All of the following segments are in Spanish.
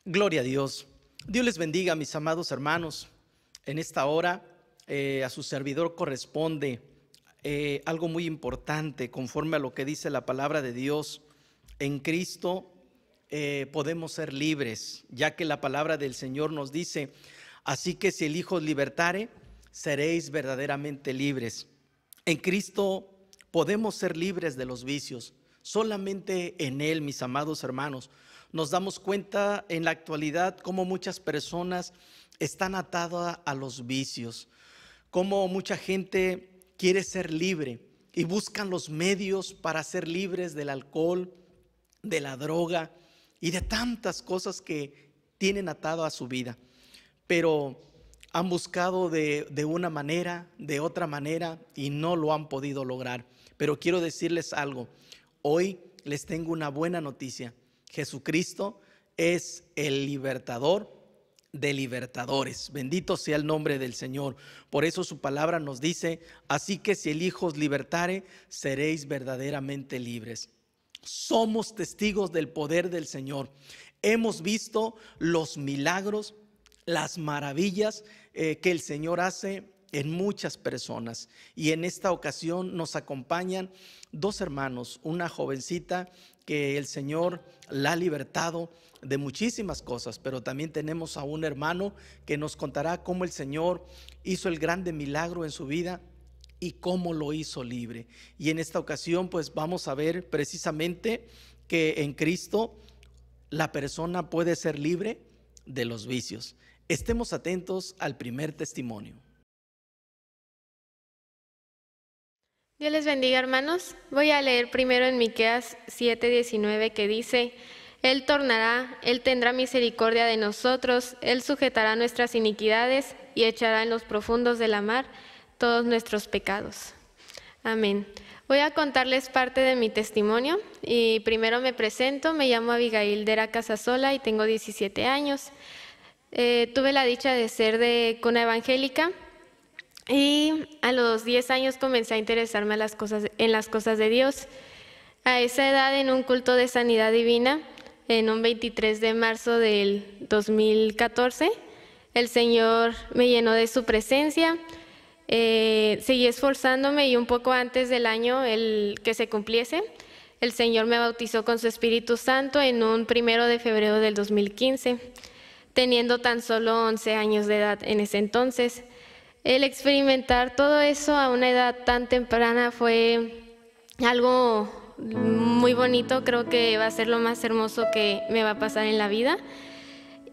Gloria a Dios. Dios les bendiga, mis amados hermanos. En esta hora a su servidor corresponde algo muy importante conforme a lo que dice la palabra de Dios. En Cristo podemos ser libres, ya que la palabra del Señor nos dice: así que si el Hijo os libertare, seréis verdaderamente libres. En Cristo podemos ser libres de los vicios. Solamente en Él, mis amados hermanos, nos damos cuenta en la actualidad cómo muchas personas están atadas a los vicios, cómo mucha gente quiere ser libre y buscan los medios para ser libres del alcohol, de la droga y de tantas cosas que tienen atado a su vida. Pero han buscado de una manera, de otra manera, y no lo han podido lograr. Pero quiero decirles algo. Hoy les tengo una buena noticia. Jesucristo es el libertador de libertadores. Bendito sea el nombre del Señor. Por eso su palabra nos dice: así que si el Hijo os libertare, seréis verdaderamente libres. Somos testigos del poder del Señor. Hemos visto los milagros, las maravillas que el Señor hace en muchas personas. Y en esta ocasión nos acompañan dos hermanos, una jovencita que el Señor la ha libertado de muchísimas cosas, pero también tenemos a un hermano que nos contará cómo el Señor hizo el grande milagro en su vida y cómo lo hizo libre. Y en esta ocasión pues vamos a ver precisamente que en Cristo la persona puede ser libre de los vicios. Estemos atentos al primer testimonio. Dios les bendiga, hermanos. Voy a leer primero en Miqueas 7:19, que dice: Él tornará, Él tendrá misericordia de nosotros, Él sujetará nuestras iniquidades y echará en los profundos de la mar todos nuestros pecados. Amén. Voy a contarles parte de mi testimonio y primero me presento. Me llamo Abigail Dera Casasola y tengo 17 años. Tuve la dicha de ser de cuna evangélica. Y a los 10 años comencé a interesarme en las cosas de Dios. A esa edad, en un culto de sanidad divina, en un 23 de marzo del 2014, el Señor me llenó de su presencia. Seguí esforzándome y un poco antes del año que se cumpliese, el Señor me bautizó con su Espíritu Santo en un 1 de febrero del 2015, teniendo tan solo 11 años de edad en ese entonces. El experimentar todo eso a una edad tan temprana fue algo muy bonito. Creo que va a ser lo más hermoso que me va a pasar en la vida.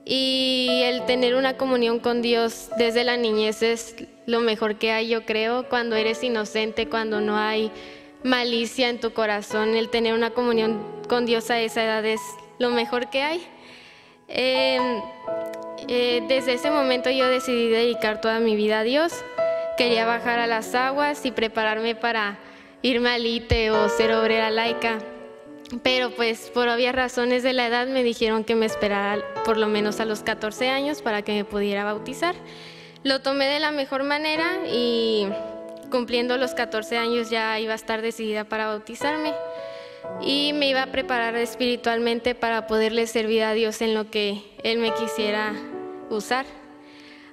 Y el tener una comunión con Dios desde la niñez es lo mejor que hay, yo creo. Cuando eres inocente, cuando no hay malicia en tu corazón, el tener una comunión con Dios a esa edad es lo mejor que hay. Desde ese momento yo decidí dedicar toda mi vida a Dios. Quería bajar a las aguas y prepararme para irme al ITE o ser obrera laica, pero pues por obvias razones de la edad me dijeron que me esperara por lo menos a los 14 años para que me pudiera bautizar. Lo tomé de la mejor manera y cumpliendo los 14 años ya iba a estar decidida para bautizarme y me iba a preparar espiritualmente para poderle servir a Dios en lo que Él me quisiera usar.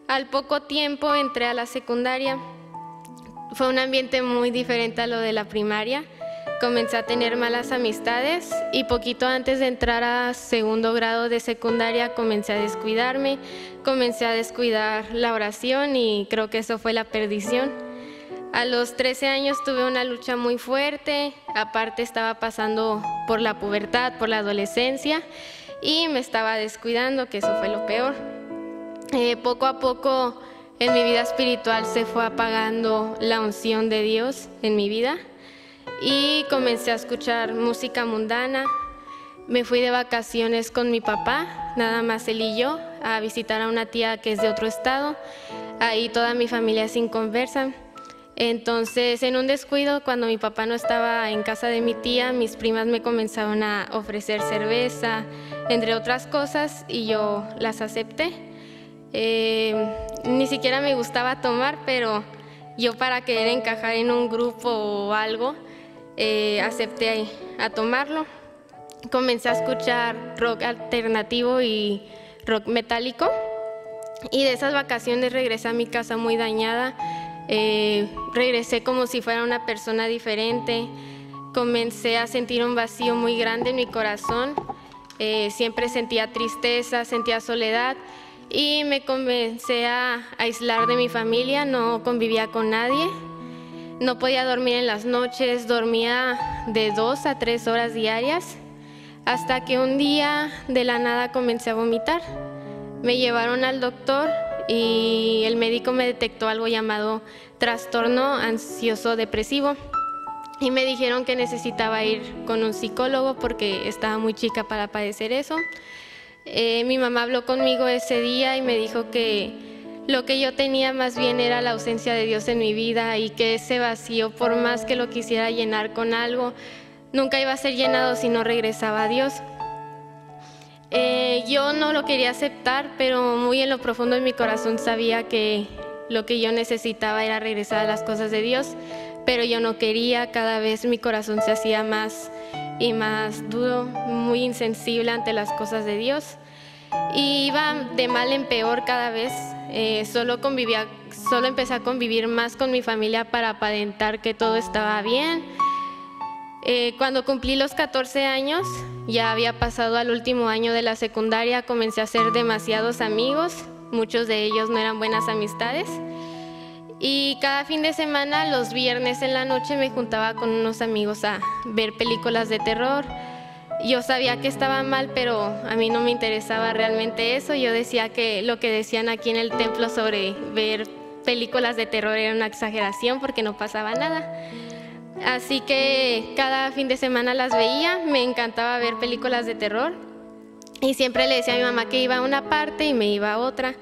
Al poco tiempo entré a la secundaria. Fue un ambiente muy diferente a lo de la primaria. Comencé a tener malas amistades y poquito antes de entrar a segundo grado de secundaria comencé a descuidarme, comencé a descuidar la oración y creo que eso fue la perdición. A los 13 años tuve una lucha muy fuerte, aparte estaba pasando por la pubertad, por la adolescencia y me estaba descuidando, que eso fue lo peor. Poco a poco en mi vida espiritual se fue apagando la unción de Dios en mi vida y comencé a escuchar música mundana. Me fui de vacaciones con mi papá, nada más él y yo, a visitar a una tía que es de otro estado. Ahí toda mi familia sin conversa. Entonces, en un descuido, cuando mi papá no estaba en casa de mi tía, mis primas me comenzaron a ofrecer cerveza, entre otras cosas, y yo las acepté. Ni siquiera me gustaba tomar, pero yo, para querer encajar en un grupo o algo, acepté a tomarlo. Comencé a escuchar rock alternativo y rock metálico. Y de esas vacaciones regresé a mi casa muy dañada. Regresé como si fuera una persona diferente. Comencé a sentir un vacío muy grande en mi corazón. Siempre sentía tristeza, sentía soledad y me comencé a aislar de mi familia. No convivía con nadie. No podía dormir en las noches, dormía de 2 a 3 horas diarias, hasta que un día de la nada comencé a vomitar. Me llevaron al doctor y el médico me detectó algo llamado trastorno ansioso depresivo y me dijeron que necesitaba ir con un psicólogo porque estaba muy chica para padecer eso. Mi mamá habló conmigo ese día y me dijo que lo que yo tenía más bien era la ausencia de Dios en mi vida y que ese vacío, por más que lo quisiera llenar con algo, nunca iba a ser llenado si no regresaba a Dios. Yo no lo quería aceptar, pero muy en lo profundo de mi corazón sabía que lo que yo necesitaba era regresar a las cosas de Dios, pero yo no quería. Cada vez mi corazón se hacía más y más duro, muy insensible ante las cosas de Dios. Y iba de mal en peor cada vez. Solo empecé a convivir más con mi familia para aparentar que todo estaba bien. Cuando cumplí los 14 años, ya había pasado al último año de la secundaria, comencé a hacer demasiados amigos, muchos de ellos no eran buenas amistades. Y cada fin de semana, los viernes en la noche, me juntaba con unos amigos a ver películas de terror. Yo sabía que estaba mal, pero a mí no me interesaba realmente eso. Yo decía que lo que decían aquí en el templo sobre ver películas de terror era una exageración porque no pasaba nada. Así que cada fin de semana las veía, me encantaba ver películas de terror y siempre le decía a mi mamá que iba a una parte y me iba a otra.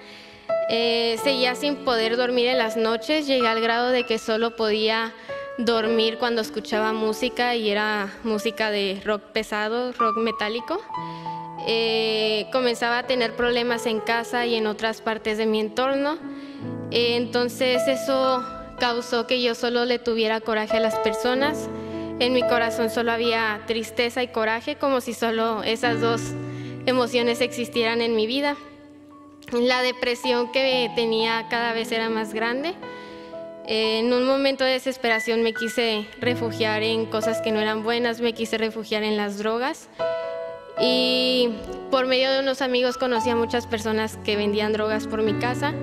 Seguía sin poder dormir en las noches, llegué al grado de que solo podía dormir cuando escuchaba música y era música de rock pesado, rock metálico. Comenzaba a tener problemas en casa y en otras partes de mi entorno. Entonces eso causó que yo solo le tuviera coraje a las personas. En mi corazón solo había tristeza y coraje, como si solo esas dos emociones existieran en mi vida. La depresión que tenía cada vez era más grande. En un momento de desesperación me quise refugiar en cosas que no eran buenas, me quise refugiar en las drogas. Y por medio de unos amigos conocí a muchas personas que vendían drogas por mi casa.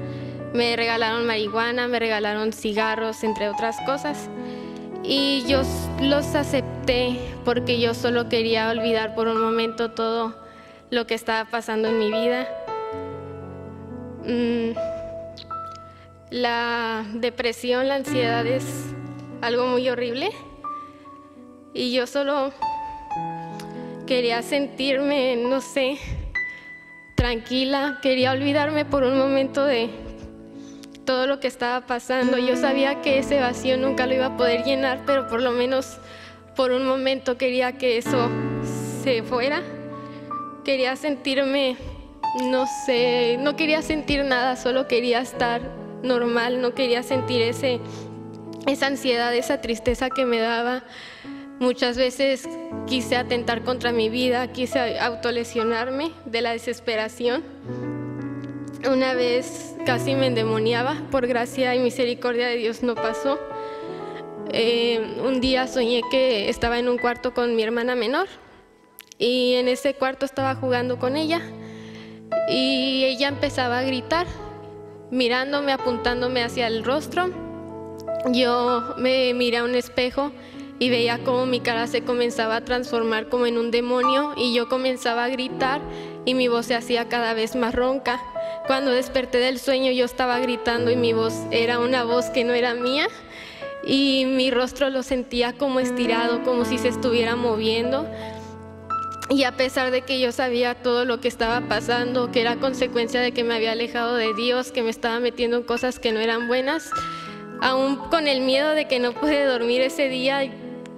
Me regalaron marihuana, me regalaron cigarros, entre otras cosas. Y yo los acepté porque yo solo quería olvidar por un momento todo lo que estaba pasando en mi vida. La depresión, la ansiedad es algo muy horrible. Y yo solo quería sentirme, no sé, tranquila. Quería olvidarme por un momento de todo lo que estaba pasando. Yo sabía que ese vacío nunca lo iba a poder llenar, pero por lo menos por un momento quería que eso se fuera. Quería sentirme, no sé, no quería sentir nada, solo quería estar normal, no quería sentir esa ansiedad, esa tristeza que me daba. Muchas veces quise atentar contra mi vida, quise autolesionarme de la desesperación. Una vez casi me endemoniaba, por gracia y misericordia de Dios no pasó. Un día soñé que estaba en un cuarto con mi hermana menor y en ese cuarto estaba jugando con ella y ella empezaba a gritar, mirándome, apuntándome hacia el rostro. Yo me miré a un espejo y veía cómo mi cara se comenzaba a transformar como en un demonio y yo comenzaba a gritar y mi voz se hacía cada vez más ronca. Cuando desperté del sueño yo estaba gritando y mi voz era una voz que no era mía y mi rostro lo sentía como estirado, como si se estuviera moviendo. Y a pesar de que yo sabía todo lo que estaba pasando, que era consecuencia de que me había alejado de Dios, que me estaba metiendo en cosas que no eran buenas, aún con el miedo de que no pude dormir ese día,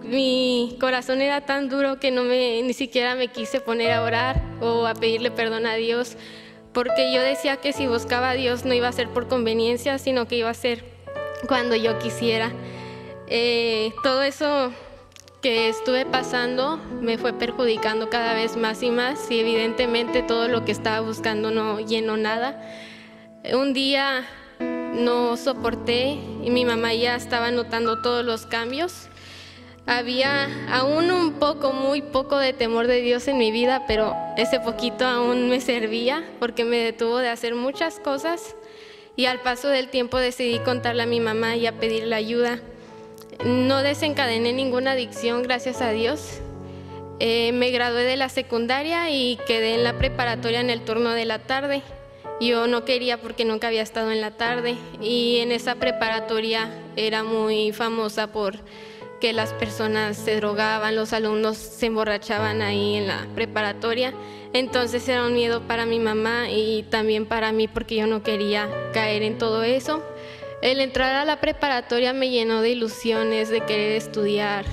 mi corazón era tan duro que ni siquiera me quise poner a orar o a pedirle perdón a Dios, porque yo decía que si buscaba a Dios no iba a ser por conveniencia, sino que iba a ser cuando yo quisiera. Todo eso que estuve pasando me fue perjudicando cada vez más y más, y evidentemente todo lo que estaba buscando no llenó nada. Un día no soporté y mi mamá ya estaba notando todos los cambios. Había aún un poco, muy poco de temor de Dios en mi vida, pero ese poquito aún me servía porque me detuvo de hacer muchas cosas, y al paso del tiempo decidí contarle a mi mamá y a pedirle ayuda. No desencadené ninguna adicción, gracias a Dios. Me gradué de la secundaria y quedé en la preparatoria en el turno de la tarde. Yo no quería porque nunca había estado en la tarde, y en esa preparatoria era muy famosa por que las personas se drogaban, los alumnos se emborrachaban ahí en la preparatoria. Entonces era un miedo para mi mamá y también para mí, porque yo no quería caer en todo eso. El entrar a la preparatoria me llenó de ilusiones, de querer estudiar,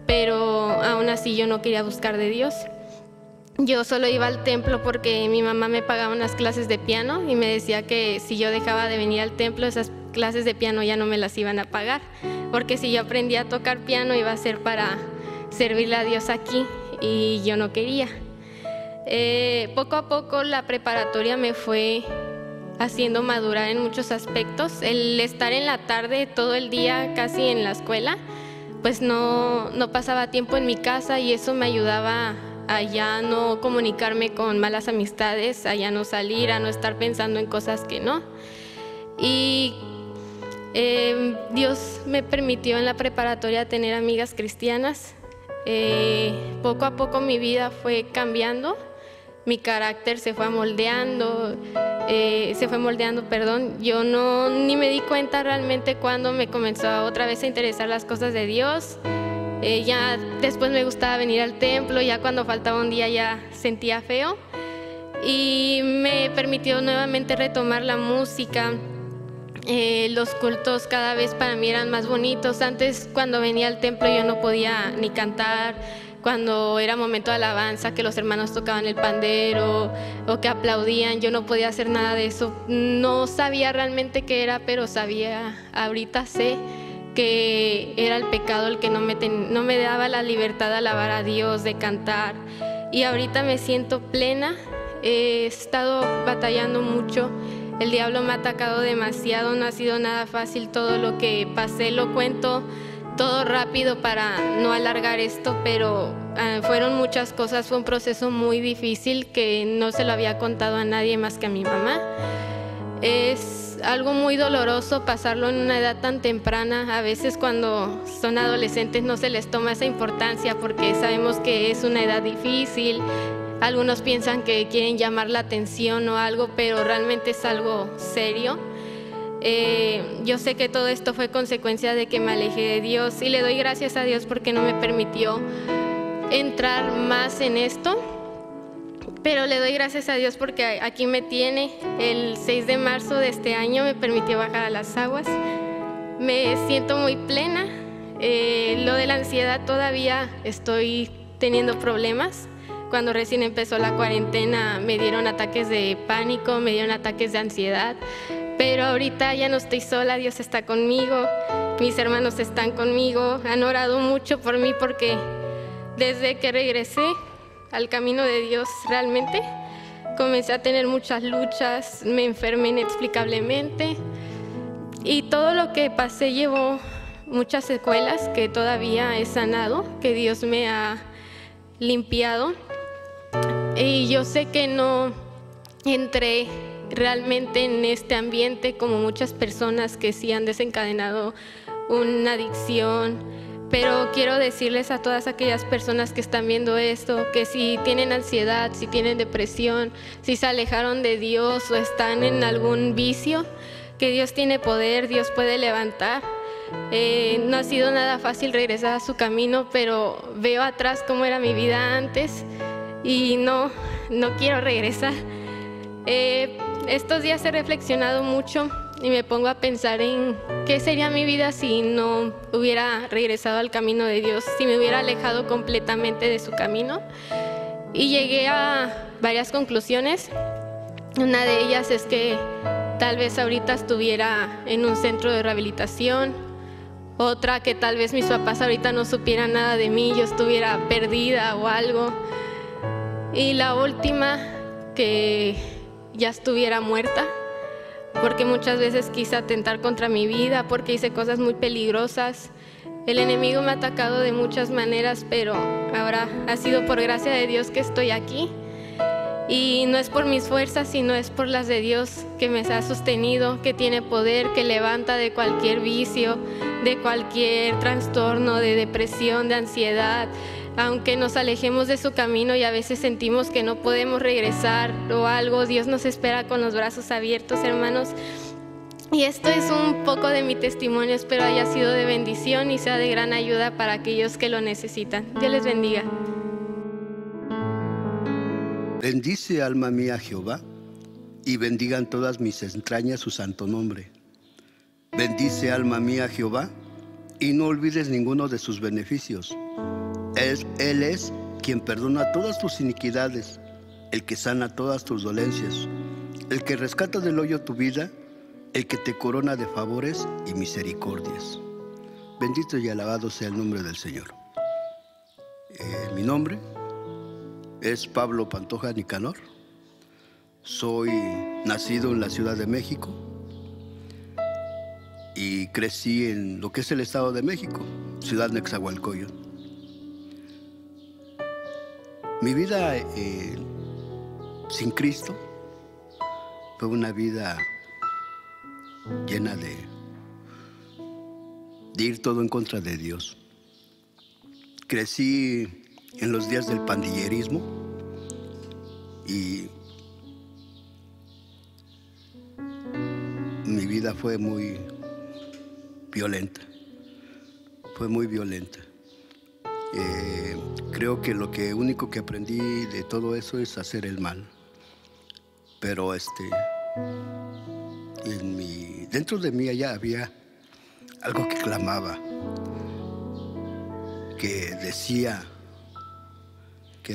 pero aún así yo no quería buscar de Dios. Yo solo iba al templo porque mi mamá me pagaba unas clases de piano y me decía que si yo dejaba de venir al templo, esas clases de piano ya no me las iban a pagar, porque si yo aprendía a tocar piano iba a ser para servirle a Dios aquí, y yo no quería. Poco a poco la preparatoria me fue haciendo madurar en muchos aspectos. El estar en la tarde todo el día casi en la escuela, pues no pasaba tiempo en mi casa, y eso me ayudaba a ya no comunicarme con malas amistades, a ya no salir, a no estar pensando en cosas que no. Y Dios me permitió en la preparatoria tener amigas cristianas. Poco a poco mi vida fue cambiando, mi carácter se fue moldeando, Yo ni me di cuenta realmente cuando me comenzó otra vez a interesar las cosas de Dios. Ya después me gustaba venir al templo, ya cuando faltaba un día ya sentía feo, y me permitió nuevamente retomar la música. Los cultos cada vez para mí eran más bonitos. Antes, cuando venía al templo, yo no podía ni cantar. Cuando era momento de alabanza, que los hermanos tocaban el pandero o que aplaudían, yo no podía hacer nada de eso. No sabía realmente qué era, pero ahorita sé que era el pecado el que no me daba la libertad de alabar a Dios, de cantar. Y ahorita me siento plena. He estado batallando mucho. El diablo me ha atacado demasiado, no ha sido nada fácil todo lo que pasé. Lo cuento todo rápido para no alargar esto, pero fueron muchas cosas. Fue un proceso muy difícil que no se lo había contado a nadie más que a mi mamá. Es algo muy doloroso pasarlo en una edad tan temprana. A veces cuando son adolescentes no se les toma esa importancia porque sabemos que es una edad difícil. Algunos piensan que quieren llamar la atención o algo, pero realmente es algo serio. Yo sé que todo esto fue consecuencia de que me alejé de Dios, y le doy gracias a Dios porque no me permitió entrar más en esto. Pero le doy gracias a Dios porque aquí me tiene. El 6 de marzo de este año me permitió bajar a las aguas. Me siento muy plena. Lo de la ansiedad todavía estoy teniendo problemas. Cuando recién empezó la cuarentena me dieron ataques de pánico, me dieron ataques de ansiedad. Pero ahorita ya no estoy sola, Dios está conmigo, mis hermanos están conmigo, han orado mucho por mí porque desde que regresé al camino de Dios realmente comencé a tener muchas luchas, me enfermé inexplicablemente y todo lo que pasé llevó muchas secuelas que todavía he sanado, que Dios me ha limpiado. Y yo sé que no entré realmente en este ambiente como muchas personas que sí han desencadenado una adicción, pero quiero decirles a todas aquellas personas que están viendo esto, que si tienen ansiedad, si tienen depresión, si se alejaron de Dios o están en algún vicio, que Dios tiene poder, Dios puede levantar. No ha sido nada fácil regresar a su camino, pero veo atrás cómo era mi vida antes y no quiero regresar. Estos días he reflexionado mucho y me pongo a pensar en qué sería mi vida si no hubiera regresado al camino de Dios, si me hubiera alejado completamente de su camino. Y llegué a varias conclusiones. Una de ellas es que tal vez ahorita estuviera en un centro de rehabilitación Otra que tal vez mis papás ahorita no supieran nada de mí, yo estuviera perdida o algo. Y la última, que ya estuviera muerta, porque muchas veces quise atentar contra mi vida, porque hice cosas muy peligrosas. El enemigo me ha atacado de muchas maneras, pero ahora ha sido por gracia de Dios que estoy aquí. Y no es por mis fuerzas, sino es por las de Dios, que me ha sostenido, que tiene poder, que levanta de cualquier vicio, de cualquier trastorno, de depresión, de ansiedad. Aunque nos alejemos de su camino y a veces sentimos que no podemos regresar o algo, Dios nos espera con los brazos abiertos, hermanos. Y esto es un poco de mi testimonio, espero haya sido de bendición y sea de gran ayuda para aquellos que lo necesitan. Dios les bendiga. Bendice, alma mía, a Jehová, y bendigan todas mis entrañas su santo nombre. Bendice, alma mía, a Jehová, y no olvides ninguno de sus beneficios. Él es quien perdona todas tus iniquidades, el que sana todas tus dolencias, el que rescata del hoyo tu vida, el que te corona de favores y misericordias. Bendito y alabado sea el nombre del Señor. Mi nombre es Pablo Pantoja Nicanor. Soy nacido en la Ciudad de México y crecí en lo que es el Estado de México, Ciudad Nezahualcóyotl. Mi vida sin Cristo fue una vida llena de ir todo en contra de Dios. Crecí en los días del pandillerismo y mi vida fue muy violenta. Creo que lo único que aprendí de todo eso es hacer el mal. Pero dentro de mí allá había algo que clamaba, que decía que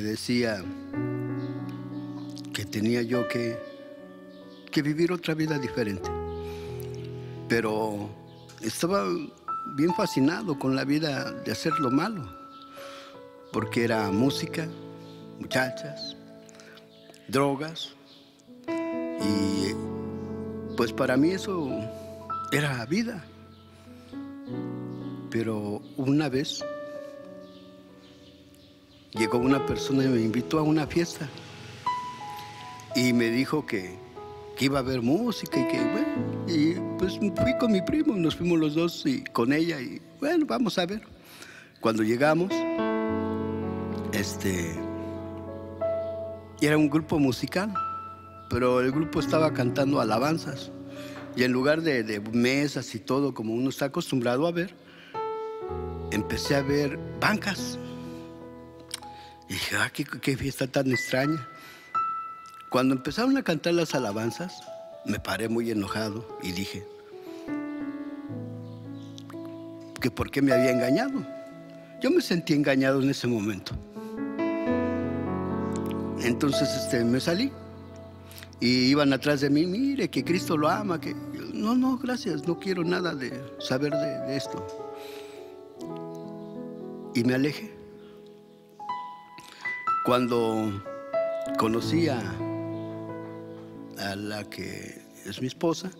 tenía yo que vivir otra vida diferente. Pero estaba bien fascinado con la vida de hacer lo malo, porque era música, muchachas, drogas, y pues para mí eso era vida. Pero una vez llegó una persona y me invitó a una fiesta y me dijo que iba a haber música y que bueno, y pues fui con mi primo, nos fuimos los dos y con ella y bueno, vamos a ver. Cuando llegamos, era un grupo musical, pero el grupo estaba cantando alabanzas y en lugar de mesas y todo como uno está acostumbrado a ver, empecé a ver bancas. Y dije, qué fiesta tan extraña. Cuando empezaron a cantar las alabanzas, me paré muy enojado y dije que por qué me había engañado. Yo me sentí engañado en ese momento. Entonces me salí y iban atrás de mí, mire que Cristo lo ama, que no, gracias, no quiero nada de saber de esto. Y me alejé. Cuando conocí a la que es mi esposa,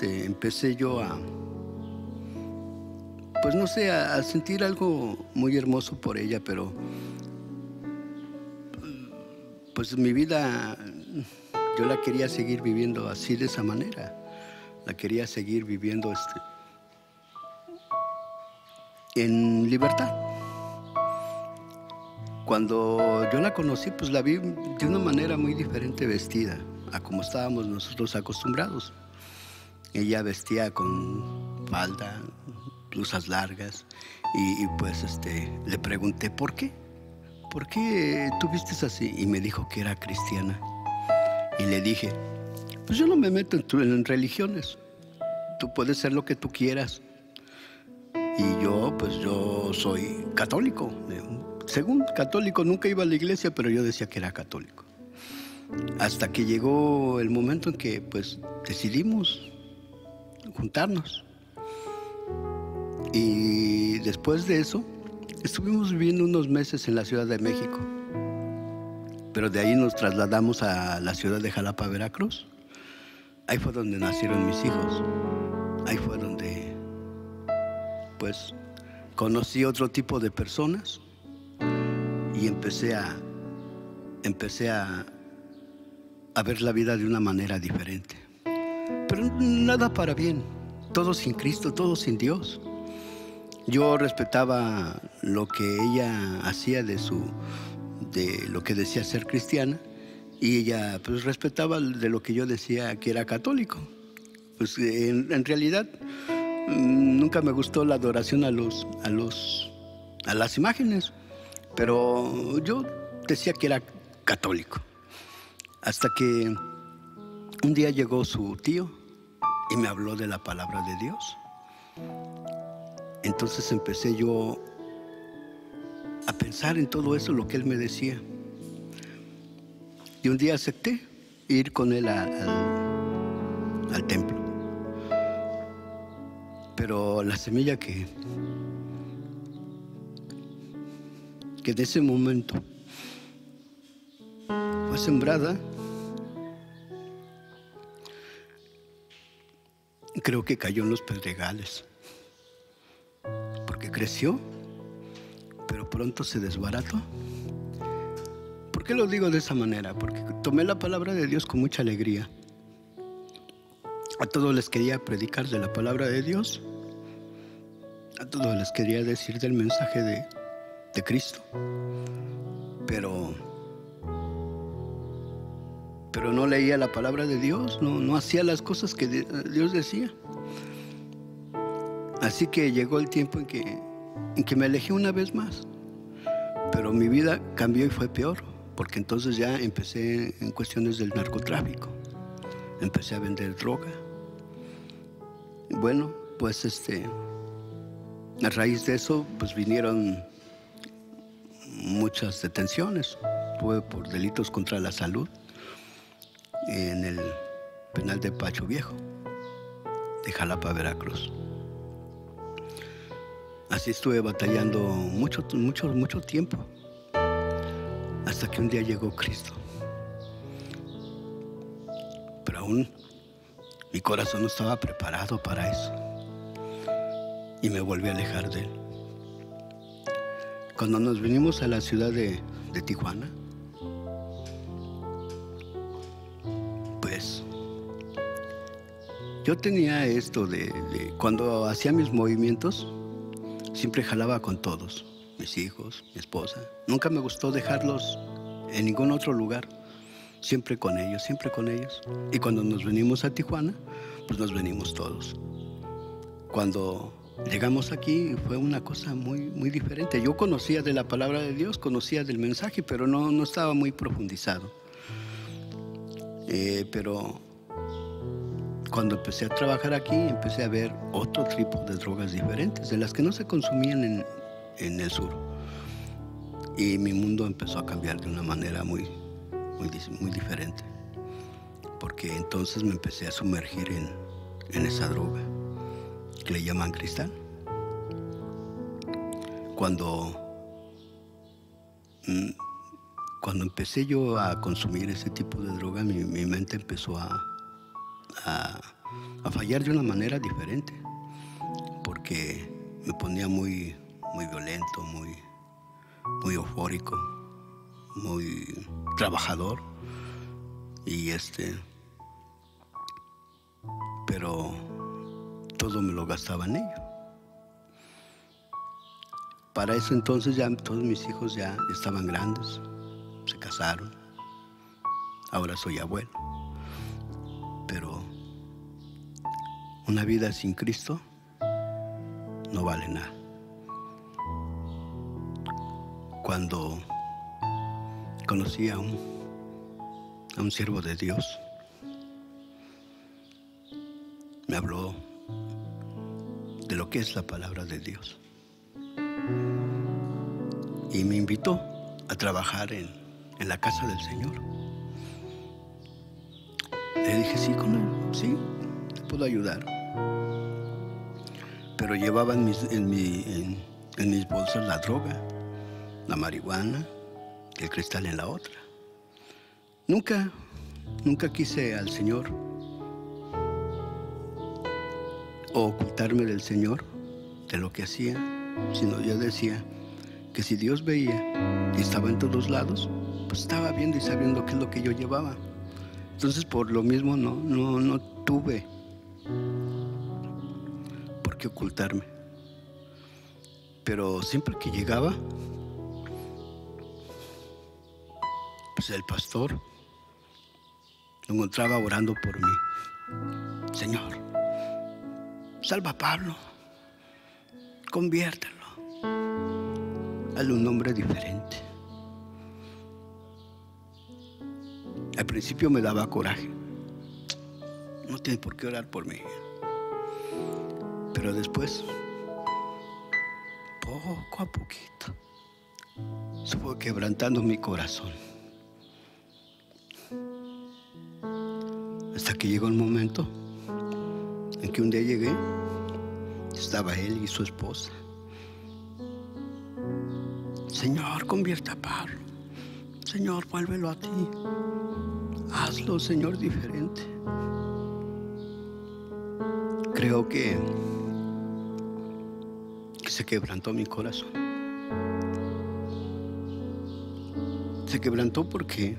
empecé yo pues no sé, a sentir algo muy hermoso por ella, pero pues mi vida yo la quería seguir viviendo así, de esa manera. La quería seguir viviendo en libertad. Cuando yo la conocí, pues la vi de una manera muy diferente vestida a como estábamos nosotros acostumbrados. Ella vestía con falda, blusas largas y pues le pregunté ¿por qué? ¿Por qué tú vistes así? Y me dijo que era cristiana. Y le dije, pues yo no me meto en religiones. Tú puedes ser lo que tú quieras. Y yo soy católico. Según católico, nunca iba a la iglesia, pero yo decía que era católico. Hasta que llegó el momento en que pues decidimos juntarnos. Y después de eso, estuvimos viviendo unos meses en la Ciudad de México. Pero de ahí nos trasladamos a la ciudad de Jalapa, Veracruz. Ahí fue donde nacieron mis hijos. Ahí fue donde, pues, conocí otro tipo de personas y empecé a ver la vida de una manera diferente. Pero nada para bien, todo sin Cristo, todo sin Dios. Yo respetaba lo que ella hacía de lo que decía ser cristiana, y ella pues respetaba de lo que yo decía que era católico. Pues en realidad nunca me gustó la adoración a las imágenes, pero yo decía que era católico. Hasta que un día llegó su tío y me habló de la palabra de Dios. Entonces empecé yo a pensar en todo eso, lo que él me decía. Y un día acepté ir con él al templo. Pero la semilla que en ese momento fue sembrada, creo que cayó en los pedregales, porque creció, pero pronto se desbarató. ¿Por qué lo digo de esa manera? Porque tomé la palabra de Dios con mucha alegría. A todos les quería predicar de la palabra de Dios. A todos les quería decir del mensaje de Cristo. Pero no leía la palabra de Dios, no hacía las cosas que Dios decía. Así que llegó el tiempo en que me alejé una vez más. Pero mi vida cambió y fue peor, porque entonces ya empecé en cuestiones del narcotráfico. Empecé a vender droga. Bueno, pues a raíz de eso, pues vinieron muchas detenciones. Fue por delitos contra la salud en el penal de Pacho Viejo, de Jalapa, Veracruz. Así estuve batallando mucho tiempo, hasta que un día llegó Cristo. Pero aún mi corazón no estaba preparado para eso, y me volví a alejar de él. Cuando nos vinimos a la ciudad de Tijuana, pues yo tenía esto de cuando hacía mis movimientos, siempre jalaba con todos, mis hijos, mi esposa. Nunca me gustó dejarlos en ningún otro lugar, siempre con ellos, siempre con ellos. Y cuando nos venimos a Tijuana, pues nos venimos todos. Cuando llegamos aquí fue una cosa muy diferente. Yo conocía de la palabra de Dios, conocía del mensaje, pero no estaba muy profundizado. Pero cuando empecé a trabajar aquí, empecé a ver otro tipo de drogas diferentes, de las que no se consumían en el sur. Y mi mundo empezó a cambiar de una manera muy diferente. Porque entonces me empecé a sumergir en esa droga que le llaman cristal. Cuando empecé yo a consumir ese tipo de droga, mi mente empezó a fallar de una manera diferente, porque me ponía muy violento, muy eufórico, muy trabajador, y pero todo me lo gastaba en ello. Para eso entonces ya todos mis hijos ya estaban grandes, se casaron, ahora soy abuelo. Pero una vida sin Cristo no vale nada. Cuando conocí a un siervo de Dios, me habló de lo que es la palabra de Dios y me invitó a trabajar en la casa del Señor. Le dije sí con él, sí, te puedo ayudar. Pero pero llevaba en mis bolsas la droga, la marihuana, el cristal en la otra. Nunca quise al Señor o ocultarme del Señor, de lo que hacía, sino yo decía que si Dios veía y estaba en todos lados, pues estaba viendo y sabiendo qué es lo que yo llevaba. Entonces, por lo mismo no tuve por qué ocultarme. Pero siempre que llegaba, pues el pastor lo encontraba orando por mí. Señor, salva a Pablo, conviértelo, hazle un nombre diferente. Al principio me daba coraje, no tiene por qué orar por mí, pero después, poco a poquito, se fue quebrantando mi corazón. Hasta que llegó un momento en que un día llegué, estaba él y su esposa. Señor, convierte a Pablo. Señor, vuélvelo a ti. Hazlo, Señor, diferente. Creo que se quebrantó mi corazón. Se quebrantó porque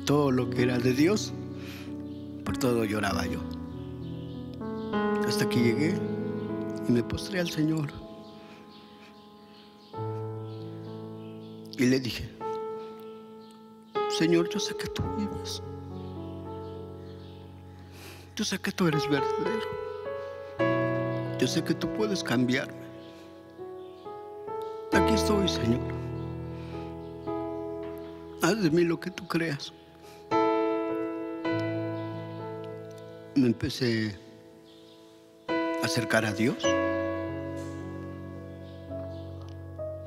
todo lo que era de Dios, por todo lloraba yo. Hasta que llegué y me postré al Señor. Y le dije, Señor, yo sé que tú vives. Yo sé que tú eres verdadero. Yo sé que tú puedes cambiarme. Aquí estoy, Señor. Haz de mí lo que tú creas. Me empecé a acercar a Dios.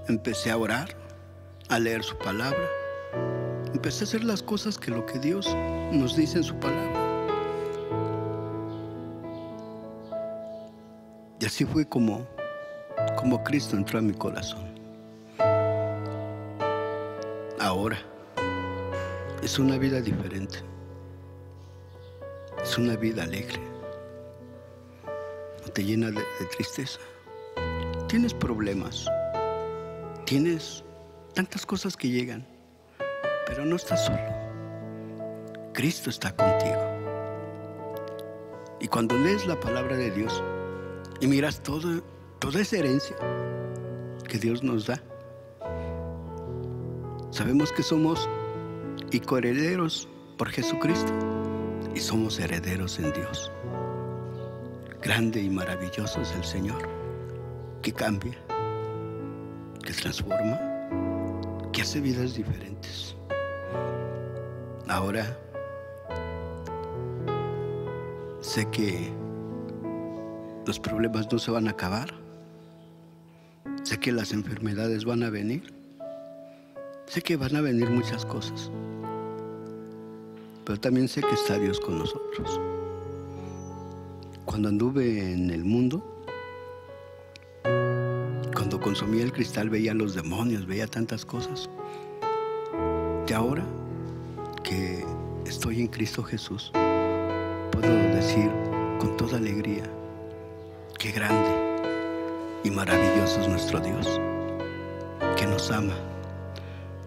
Empecé a orar, a leer su palabra. Empecé a hacer las cosas que lo que Dios nos dice en su palabra. Y así fue como Cristo entró a mi corazón. Ahora es una vida diferente. Es una vida alegre. No te llena de tristeza. Tienes problemas. Tienes tantas cosas que llegan, pero no estás solo. Cristo está contigo. Y cuando lees la palabra de Dios y miras toda esa herencia que Dios nos da, sabemos que somos coherederos por Jesucristo y somos herederos en Dios. Grande y maravilloso es el Señor, que cambia, que transforma, que hace vidas diferentes. Ahora sé que los problemas no se van a acabar. Sé que las enfermedades van a venir. Sé que van a venir muchas cosas. Pero también sé que está Dios con nosotros. Cuando anduve en el mundo, cuando consumía el cristal, veía los demonios, veía tantas cosas. Y ahora que estoy en Cristo Jesús, puedo decir con toda alegría, qué grande y maravilloso es nuestro Dios, que nos ama.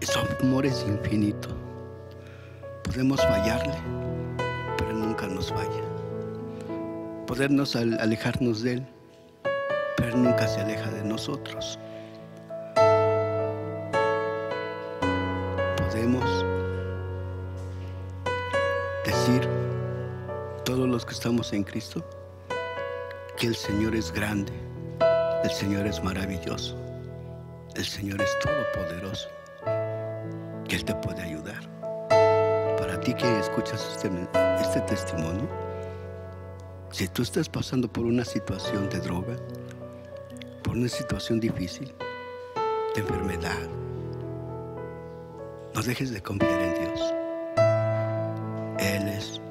Y su amor es infinito. Podemos fallarle, pero nunca nos falla. Podernos alejarnos de Él, pero nunca se aleja de nosotros. Podemos decir, todos los que estamos en Cristo, que el Señor es grande, el Señor es maravilloso, el Señor es todopoderoso, que Él te puede ayudar. Para ti que escuchas este testimonio, si tú estás pasando por una situación de droga, por una situación difícil, de enfermedad, no dejes de confiar en Dios. Él es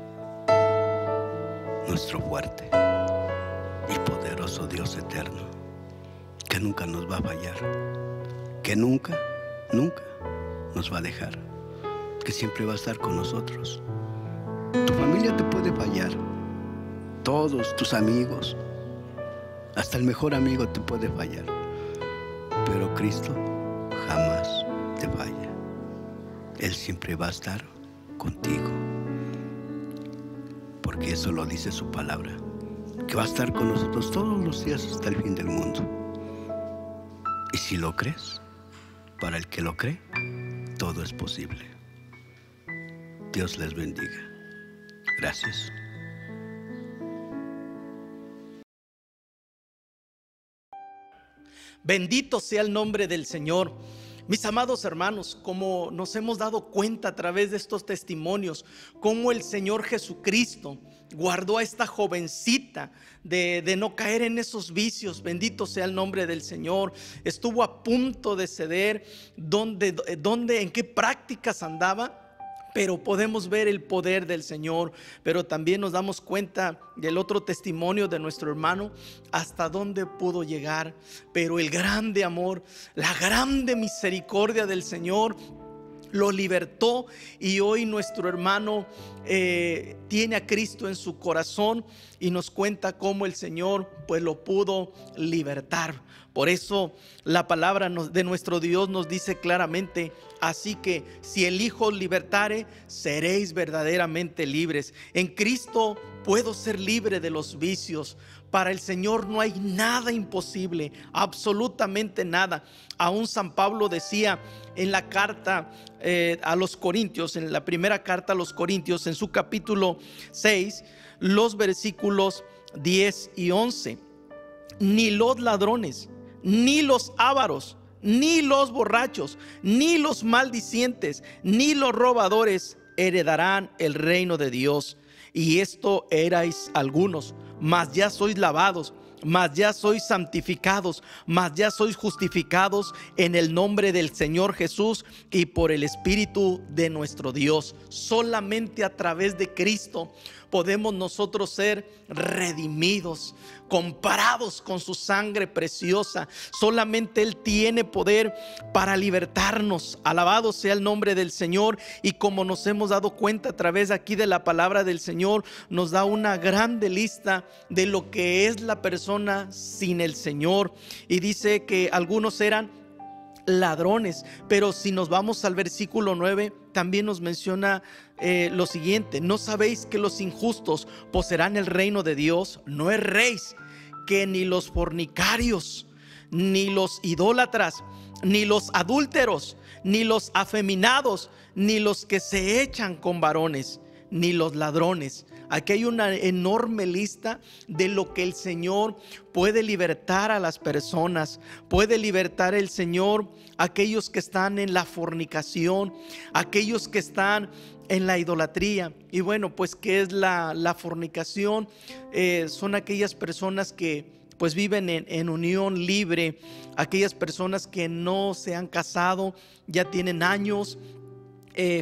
nuestro fuerte y poderoso. poderoso Dios eterno, que nunca nos va a fallar, que nunca, nunca nos va a dejar, que siempre va a estar con nosotros. Tu familia te puede fallar, todos tus amigos, hasta el mejor amigo te puede fallar, pero Cristo jamás te falla. Él siempre va a estar contigo, porque eso lo dice su palabra, que va a estar con nosotros todos los días hasta el fin del mundo. Y si lo crees, para el que lo cree, todo es posible. Dios les bendiga. Gracias. Bendito sea el nombre del Señor. Mis amados hermanos, como nos hemos dado cuenta a través de estos testimonios, cómo el Señor Jesucristo guardó a esta jovencita de no caer en esos vicios. Bendito sea el nombre del Señor. Estuvo a punto de ceder. ¿En qué prácticas andaba? Pero podemos ver el poder del Señor. Pero también nos damos cuenta del otro testimonio de nuestro hermano, hasta dónde pudo llegar. Pero el grande amor, la grande misericordia del Señor lo libertó, y hoy nuestro hermano tiene a Cristo en su corazón, y nos cuenta cómo el Señor pues lo pudo libertar. Por eso la palabra de nuestro Dios nos dice claramente: así que si el Hijo os libertare, seréis verdaderamente libres. En Cristo puedo ser libre de los vicios. Para el Señor no hay nada imposible, absolutamente nada. Aún San Pablo decía en la carta a los Corintios, en la primera carta a los Corintios, en su capítulo 6, los versículos 10 y 11: ni los ladrones, ni los ávaros, ni los borrachos, ni los maldicientes, ni los robadores heredarán el reino de Dios. Y esto erais algunos, mas ya sois lavados, mas ya sois santificados, mas ya sois justificados en el nombre del Señor Jesús y por el Espíritu de nuestro Dios. Solamente a través de Cristo podemos nosotros ser redimidos, comprados con su sangre preciosa. Solamente Él tiene poder para libertarnos. Alabado sea el nombre del Señor. Y como nos hemos dado cuenta a través aquí de la palabra del Señor, nos da una grande lista de lo que es la persona sin el Señor. Y dice que algunos eran ladrones, pero si nos vamos al versículo 9, también nos menciona lo siguiente: ¿no sabéis que los injustos poseerán el reino de Dios? No erréis, que ni los fornicarios, ni los idólatras, ni los adúlteros, ni los afeminados, ni los que se echan con varones, ni los ladrones. Aquí hay una enorme lista de lo que el Señor puede libertar a las personas. Puede libertar el Señor a aquellos que están en la fornicación, aquellos que están en la idolatría. Y bueno, pues ¿qué es la fornicación? Son aquellas personas que pues viven en unión libre, aquellas personas que no se han casado, ya tienen años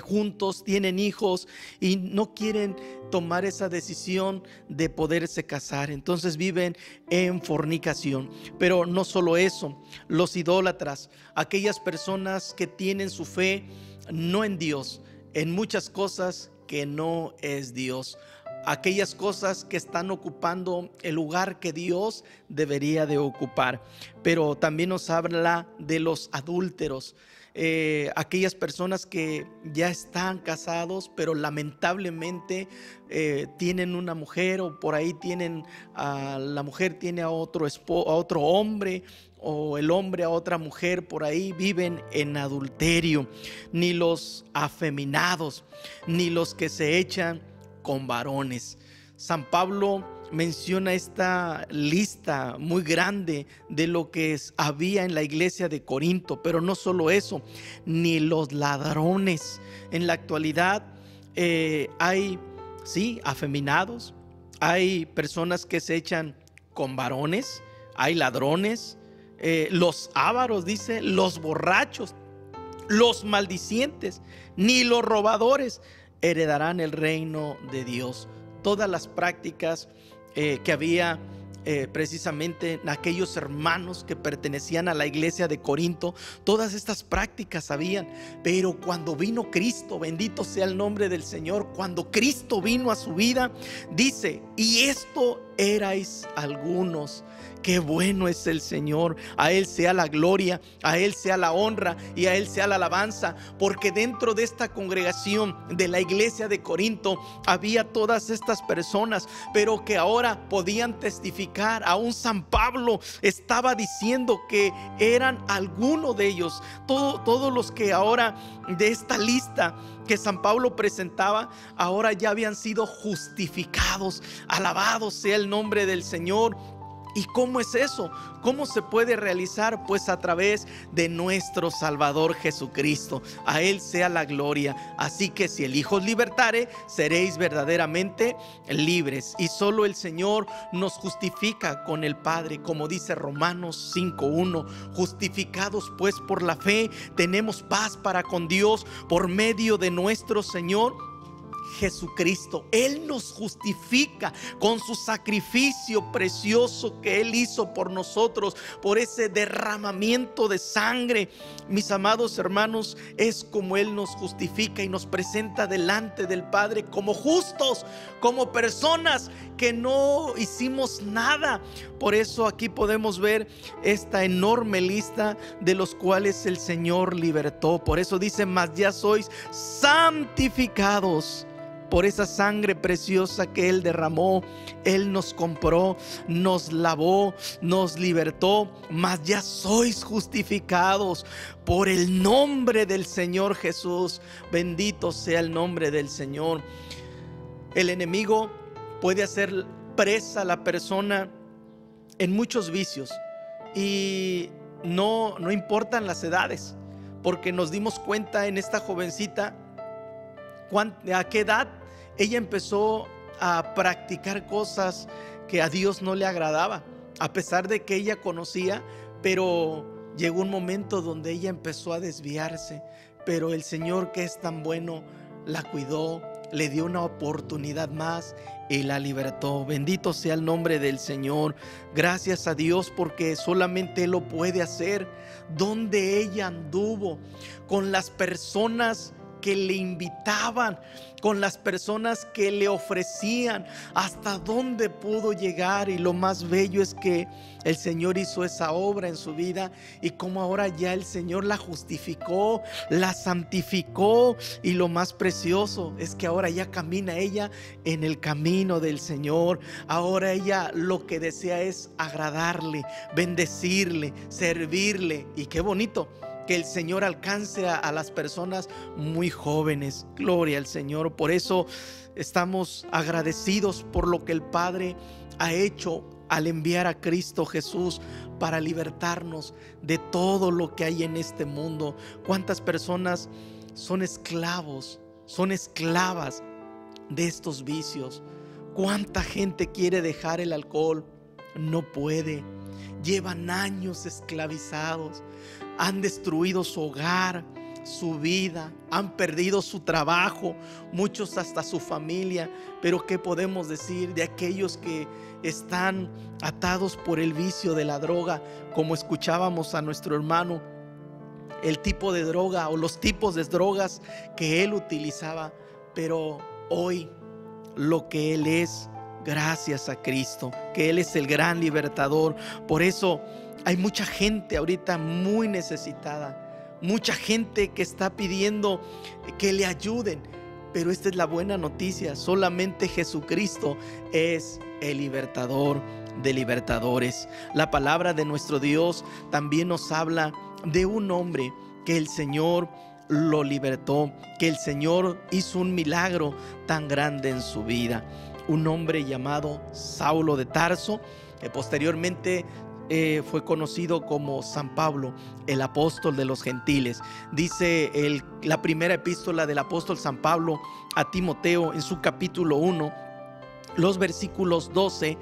juntos, tienen hijos y no quieren tomar esa decisión de poderse casar. Entonces viven en fornicación. Pero no solo eso, los idólatras, aquellas personas que tienen su fe no en Dios, en muchas cosas que no es Dios, aquellas cosas que están ocupando el lugar que Dios debería de ocupar. Pero también nos habla de los adúlteros, aquellas personas que ya están casados, pero lamentablemente tienen una mujer, o por ahí tienen la mujer tiene a otro hombre, o el hombre a otra mujer. Por ahí viven en adulterio. Ni los afeminados, ni los que se echan con varones. San Pablo menciona esta lista muy grande de lo que había en la iglesia de Corinto. Pero no solo eso, ni los ladrones. En la actualidad hay, sí, afeminados, hay personas que se echan con varones, hay ladrones, los ávaros, dice, los borrachos, los maldicientes, ni los robadores heredarán el reino de Dios. Todas las prácticas que había precisamente aquellos hermanos que pertenecían a la iglesia de Corinto. Todas estas prácticas habían, pero cuando vino Cristo, bendito sea el nombre del Señor, cuando Cristo vino a su vida, dice: y esto erais algunos. Qué bueno es el Señor. A Él sea la gloria, a Él sea la honra y a Él sea la alabanza, porque dentro de esta congregación de la iglesia de Corinto había todas estas personas, pero que ahora podían testificar. Aún San Pablo estaba diciendo que eran algunos de ellos. Todos los que ahora de esta lista que San Pablo presentaba, ahora ya habían sido justificados. Alabado sea el nombre del Señor. ¿Y cómo es eso? ¿Cómo se puede realizar? Pues a través de nuestro Salvador Jesucristo. A Él sea la gloria. Así que si el Hijo os libertare, seréis verdaderamente libres. Y solo el Señor nos justifica con el Padre, como dice Romanos 5:1. Justificados pues por la fe, tenemos paz para con Dios por medio de nuestro Señor Jesucristo. Él nos justifica con su sacrificio precioso que Él hizo por nosotros, por ese derramamiento de sangre. Mis amados hermanos, es como Él nos justifica y nos presenta delante del Padre como justos, como personas que no hicimos nada. Por eso aquí podemos ver esta enorme lista de los cuales el Señor libertó. Por eso dice: mas ya sois santificados por esa sangre preciosa que Él derramó. Él nos compró, nos lavó, nos libertó. Mas ya sois justificados por el nombre del Señor Jesús. Bendito sea el nombre del Señor. El enemigo puede hacer presa a la persona en muchos vicios, y no importan las edades, porque nos dimos cuenta en esta jovencita a qué edad ella empezó a practicar cosas que a Dios no le agradaba, a pesar de que ella conocía. Pero llegó un momento donde ella empezó a desviarse, pero el Señor, que es tan bueno, la cuidó, le dio una oportunidad más y la libertó. Bendito sea el nombre del Señor. Gracias a Dios, porque solamente Él lo puede hacer. Donde ella anduvo con las personas que le invitaban, con las personas que le ofrecían, hasta dónde pudo llegar. Y lo más bello es que el Señor hizo esa obra en su vida, y como ahora ya el Señor la justificó, la santificó, y lo más precioso es que ahora ya camina ella en el camino del Señor. Ahora ella lo que desea es agradarle, bendecirle, servirle. Y qué bonito que el Señor alcance a las personas muy jóvenes. Gloria al Señor. Por eso estamos agradecidos por lo que el Padre ha hecho al enviar a Cristo Jesús para libertarnos de todo lo que hay en este mundo. ¿Cuántas personas son esclavos, son esclavas de estos vicios? ¿Cuánta gente quiere dejar el alcohol? No puede. Llevan años esclavizados. Han destruido su hogar, su vida, han perdido su trabajo, muchos hasta su familia. Pero ¿qué podemos decir de aquellos que están atados por el vicio de la droga? Como escuchábamos a nuestro hermano, el tipo de droga o los tipos de drogas que él utilizaba. Pero hoy lo que él es, gracias a Cristo, que Él es el gran libertador. Por eso hay mucha gente ahorita muy necesitada, mucha gente que está pidiendo que le ayuden. Pero esta es la buena noticia: solamente Jesucristo es el libertador de libertadores. La palabra de nuestro Dios también nos habla de un hombre que el Señor lo libertó, que el Señor hizo un milagro tan grande en su vida. Un hombre llamado Saulo de Tarso, que posteriormente fue conocido como San Pablo, el apóstol de los gentiles. Dice la primera epístola del apóstol San Pablo a Timoteo, en su capítulo 1, los versículos 12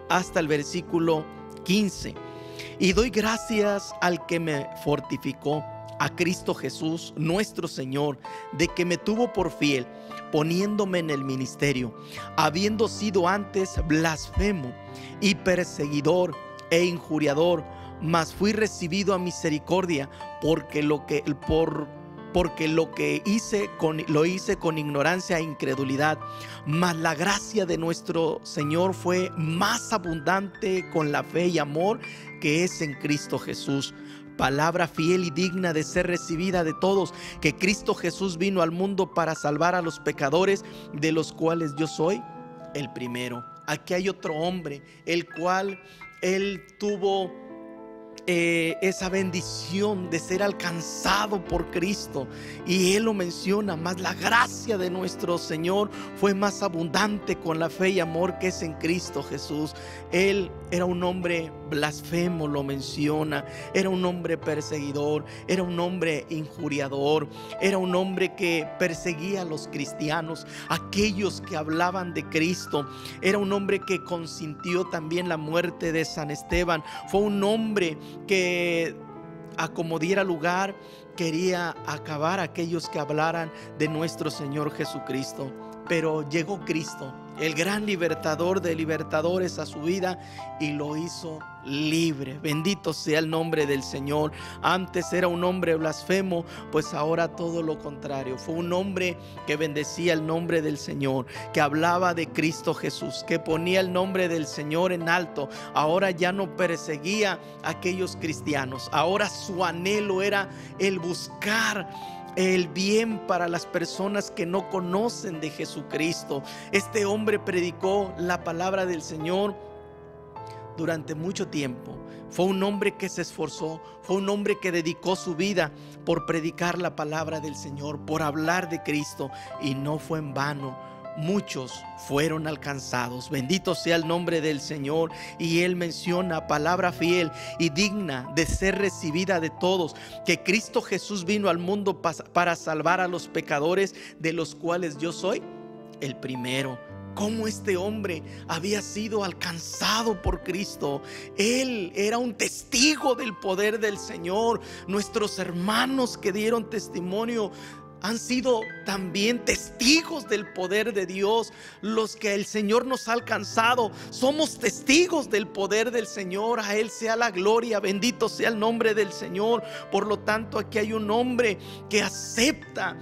hasta el versículo 15. Y doy gracias al que me fortificó, a Cristo Jesús, nuestro Señor, de que me tuvo por fiel, poniéndome en el ministerio, habiendo sido antes blasfemo y perseguidor e injuriador, mas fui recibido a misericordia, porque lo que lo hice con ignorancia e incredulidad. Mas la gracia de nuestro Señor fue más abundante con la fe y amor que es en Cristo Jesús. Palabra fiel y digna de ser recibida de todos, que Cristo Jesús vino al mundo para salvar a los pecadores, de los cuales yo soy el primero. Aquí hay otro hombre, el cual él tuvo esa bendición de ser alcanzado por Cristo, y él lo menciona: más la gracia de nuestro Señor fue más abundante con la fe y amor que es en Cristo Jesús. Él era un hombre blasfemo, lo menciona, era un hombre perseguidor, era un hombre injuriador, era un hombre que perseguía a los cristianos, aquellos que hablaban de Cristo. Era un hombre que consintió también la muerte de San Esteban. Fue un hombre que, a como diera lugar, quería acabar a aquellos que hablaran de nuestro Señor Jesucristo. Pero llegó Cristo, el gran libertador de libertadores, a su vida y lo hizo libre. Bendito sea el nombre del Señor. Antes era un hombre blasfemo, pues ahora todo lo contrario. Fue un hombre que bendecía el nombre del Señor, que hablaba de Cristo Jesús, que ponía el nombre del Señor en alto. Ahora ya no perseguía a aquellos cristianos. Ahora su anhelo era el buscar el bien para las personas que no conocen de Jesucristo. Este hombre predicó la palabra del Señor durante mucho tiempo. Fue un hombre que se esforzó, fue un hombre que dedicó su vida por predicar la palabra del Señor, por hablar de Cristo, y no fue en vano. Muchos fueron alcanzados. Bendito sea el nombre del Señor. Y él menciona: palabra fiel y digna de ser recibida de todos, que Cristo Jesús vino al mundo para salvar a los pecadores, de los cuales yo soy el primero. Cómo este hombre había sido alcanzado por Cristo. Él era un testigo del poder del Señor. Nuestros hermanos que dieron testimonio han sido también testigos del poder de Dios. Los que el Señor nos ha alcanzado, somos testigos del poder del Señor. A Él sea la gloria, bendito sea el nombre del Señor. Por lo tanto, aquí hay un hombre que acepta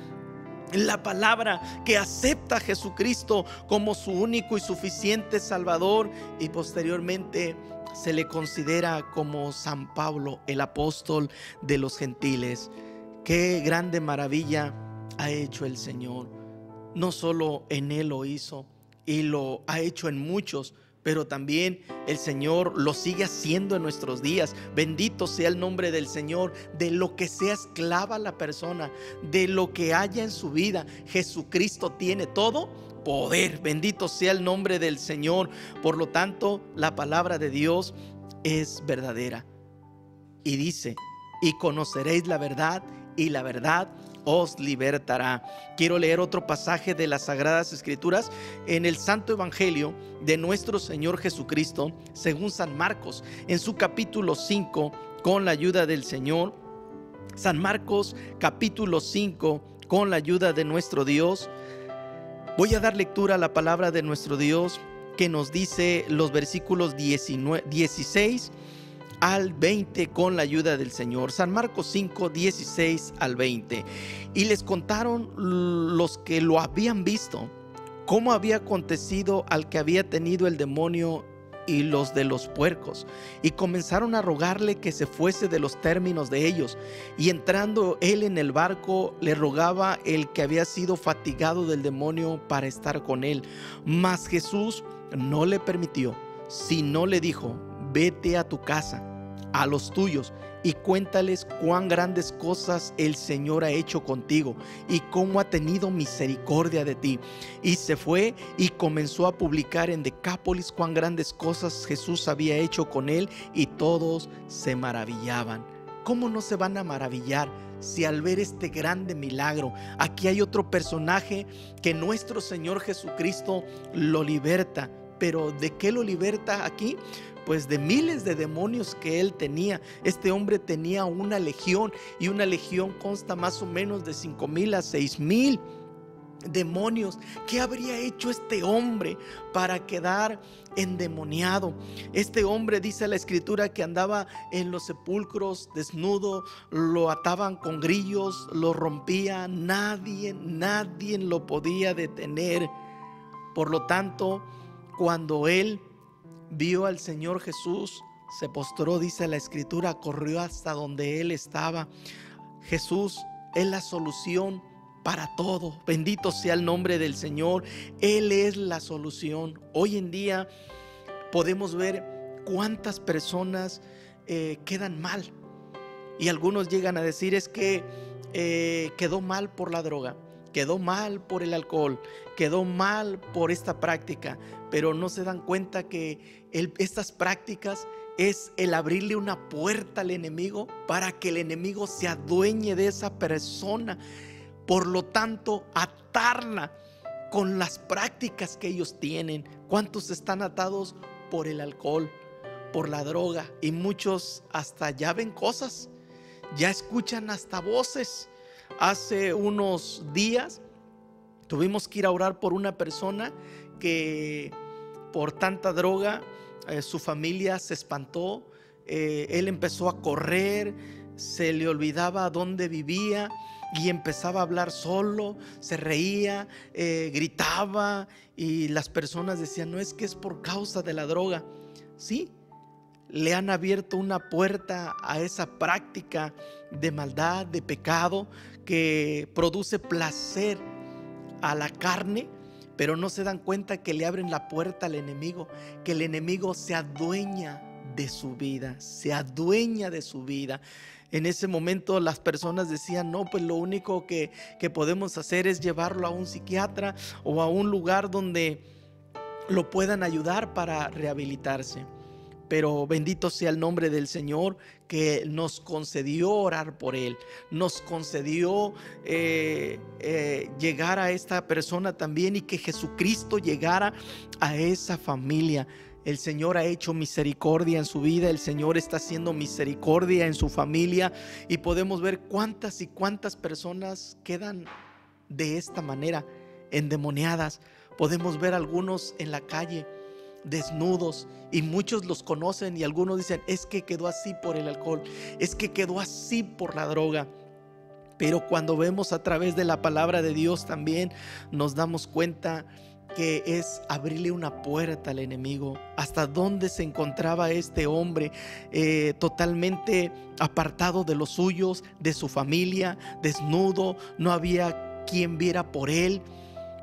la palabra, que acepta a Jesucristo como su único y suficiente Salvador, y posteriormente se le considera como San Pablo, el apóstol de los gentiles. Qué grande maravilla ha hecho el Señor. No solo en él lo hizo, y lo ha hecho en muchos, pero también el Señor lo sigue haciendo en nuestros días. Bendito sea el nombre del Señor. De lo que sea esclava la persona, de lo que haya en su vida, Jesucristo tiene todo poder. Bendito sea el nombre del Señor. Por lo tanto, la palabra de Dios es verdadera. Y dice: y conoceréis la verdad, y la verdad os libertará. Quiero leer otro pasaje de las Sagradas Escrituras en el Santo Evangelio de nuestro Señor Jesucristo, según San Marcos, en su capítulo 5, con la ayuda del Señor. San Marcos, capítulo 5, con la ayuda de nuestro Dios. Voy a dar lectura a la palabra de nuestro Dios, que nos dice los versículos 16 al 20 con la ayuda del Señor. San Marcos 5, 16 al 20. Y les contaron los que lo habían visto, cómo había acontecido al que había tenido el demonio y los de los puercos, y comenzaron a rogarle que se fuese de los términos de ellos. Y entrando él en el barco, le rogaba el que había sido fatigado del demonio para estar con él. Mas Jesús no le permitió, sino le dijo: vete a tu casa, a los tuyos, y cuéntales cuán grandes cosas el Señor ha hecho contigo, y cómo ha tenido misericordia de ti. Y se fue y comenzó a publicar en Decápolis cuán grandes cosas Jesús había hecho con él, y todos se maravillaban. ¿Cómo no se van a maravillar si al ver este grande milagro? Aquí hay otro personaje que nuestro Señor Jesucristo lo liberta. ¿Pero de qué lo liberta aquí? pues de miles de demonios que él tenía. Este hombre tenía una legión, y una legión consta más o menos de 5,000 a 6,000 demonios. ¿Qué habría hecho este hombre para quedar endemoniado? Este hombre, dice la escritura, que andaba en los sepulcros desnudo, lo ataban con grillos, lo rompían, nadie lo podía detener. Por lo tanto, cuando él vio al Señor Jesús, se postró, dice la escritura, corrió hasta donde él estaba. Jesús es la solución para todo. Bendito sea el nombre del Señor. Él es la solución. Hoy en día podemos ver cuántas personas quedan mal, y algunos llegan a decir: es que quedó mal por la droga, quedó mal por el alcohol, quedó mal por esta práctica, pero no se dan cuenta que estas prácticas es el abrirle una puerta al enemigo para que el enemigo se adueñe de esa persona. Por lo tanto, atarla con las prácticas que ellos tienen. ¿Cuántos están atados por el alcohol, por la droga? Y muchos hasta ya ven cosas, ya escuchan hasta voces. Hace unos días tuvimos que ir a orar por una persona que por tanta droga su familia se espantó. Él empezó a correr, se le olvidaba dónde vivía y empezaba a hablar solo, se reía, gritaba, y las personas decían: no, es que es por causa de la droga. Sí, le han abierto una puerta a esa práctica de maldad, de pecado, que produce placer a la carne, pero no se dan cuenta que le abren la puerta al enemigo, que el enemigo se adueña de su vida, se adueña de su vida. En ese momento las personas decían: no, pues lo único que podemos hacer es llevarlo a un psiquiatra o a un lugar donde lo puedan ayudar para rehabilitarse. Pero bendito sea el nombre del Señor, que nos concedió orar por él, nos concedió llegar a esta persona también, y que Jesucristo llegara a esa familia. El Señor ha hecho misericordia en su vida, el Señor está haciendo misericordia en su familia, y podemos ver cuántas y cuántas personas quedan de esta manera, endemoniadas. Podemos ver algunos en la calle desnudos, y muchos los conocen, y algunos dicen: es que quedó así por el alcohol, es que quedó así por la droga. Pero cuando vemos a través de la palabra de Dios, también nos damos cuenta que es abrirle una puerta al enemigo. Hasta dónde se encontraba este hombre, totalmente apartado de los suyos, de su familia, desnudo, no había quien viera por él.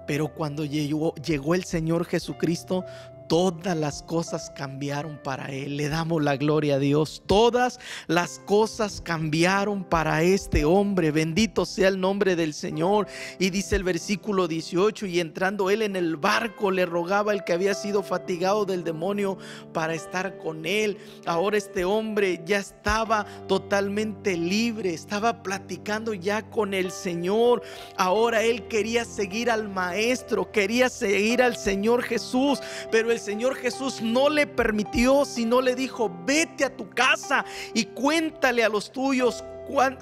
Pero cuando llegó el Señor Jesucristo, todas las cosas cambiaron para él. Le damos la gloria a Dios. Todas las cosas cambiaron para este hombre. Bendito sea el nombre del Señor. Y dice el versículo 18: y entrando él en el barco, le rogaba el que había sido fatigado del demonio para estar con él. Ahora este hombre ya estaba totalmente libre, estaba platicando ya con el Señor. Ahora él quería seguir al Maestro, quería seguir al Señor Jesús, pero el Señor Jesús no le permitió, sino le dijo: vete a tu casa y cuéntale a los tuyos,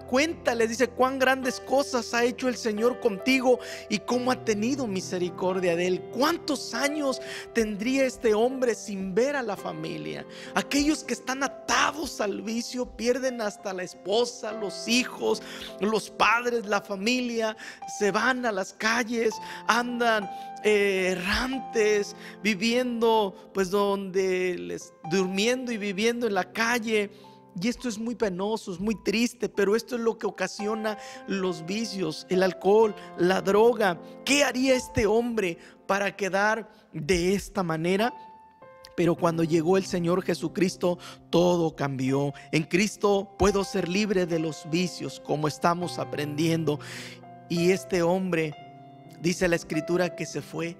cuéntales, dice, cuán grandes cosas ha hecho el Señor contigo y cómo ha tenido misericordia de él. ¿Cuántos años tendría este hombre sin ver a la familia? Aquellos que están atados al vicio pierden hasta la esposa, los hijos, los padres, la familia. Se van a las calles, andan errantes, viviendo pues durmiendo y viviendo en la calle. Y esto es muy penoso, es muy triste, pero esto es lo que ocasiona los vicios, el alcohol, la droga. ¿Qué haría este hombre para quedar de esta manera? Pero cuando llegó el Señor Jesucristo, todo cambió. En Cristo puedo ser libre de los vicios, como estamos aprendiendo. Y este hombre, dice la Escritura, que se fue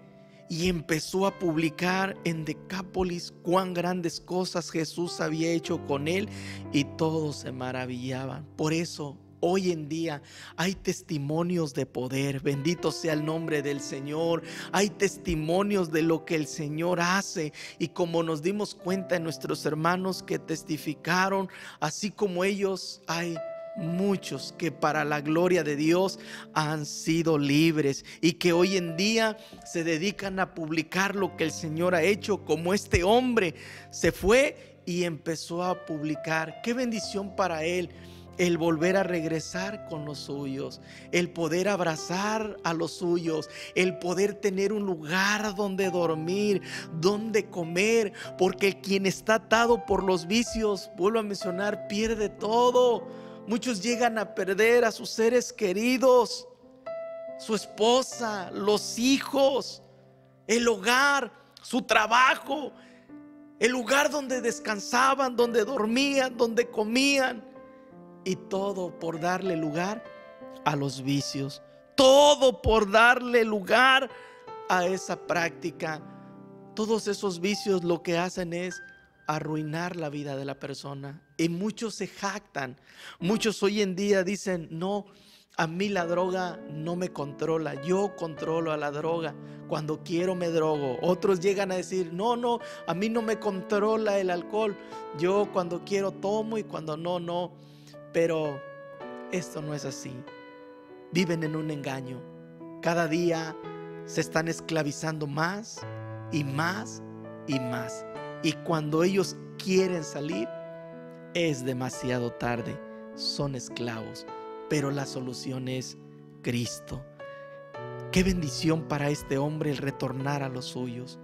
y empezó a publicar en Decápolis cuán grandes cosas Jesús había hecho con él, y todos se maravillaban. Por eso Hoy en día hay testimonios de poder, bendito sea el nombre del Señor. Hay testimonios de lo que el Señor hace, y como nos dimos cuenta en nuestros hermanos que testificaron, así como ellos, hay muchos que para la gloria de Dios han sido libres y que hoy en día se dedican a publicar lo que el Señor ha hecho, como este hombre se fue y empezó a publicar. Qué bendición para él el volver a regresar con los suyos, el poder abrazar a los suyos, el poder tener un lugar donde dormir, donde comer, porque quien está atado por los vicios, vuelvo a mencionar, pierde todo. Muchos llegan a perder a sus seres queridos, su esposa, los hijos, el hogar, su trabajo, el lugar donde descansaban, donde dormían, donde comían. Y todo por darle lugar a los vicios. Todo por darle lugar a esa práctica. Todos esos vicios lo que hacen es arruinar la vida de la persona. Y muchos se jactan. Muchos hoy en día dicen: no, a mí la droga no me controla, yo controlo a la droga. Cuando quiero me drogo. Otros llegan a decir: no, a mí no me controla el alcohol, yo cuando quiero tomo y cuando no. Pero esto no es así. Viven en un engaño. Cada día se están esclavizando más y más y más. Y cuando ellos quieren salir, es demasiado tarde. Son esclavos. Pero la solución es Cristo. Qué bendición para este hombre el retornar a los suyos.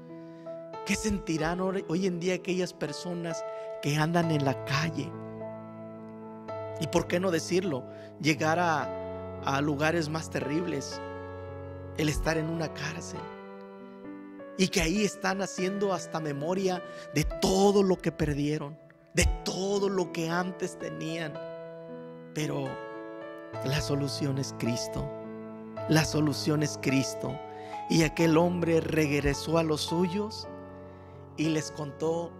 ¿Qué sentirán hoy en día aquellas personas que andan en la calle? Y por qué no decirlo, llegar a lugares más terribles, el estar en una cárcel, y que ahí están haciendo hasta memoria de todo lo que perdieron, de todo lo que antes tenían. Pero la solución es Cristo. La solución es Cristo. Y aquel hombre regresó a los suyos y les contó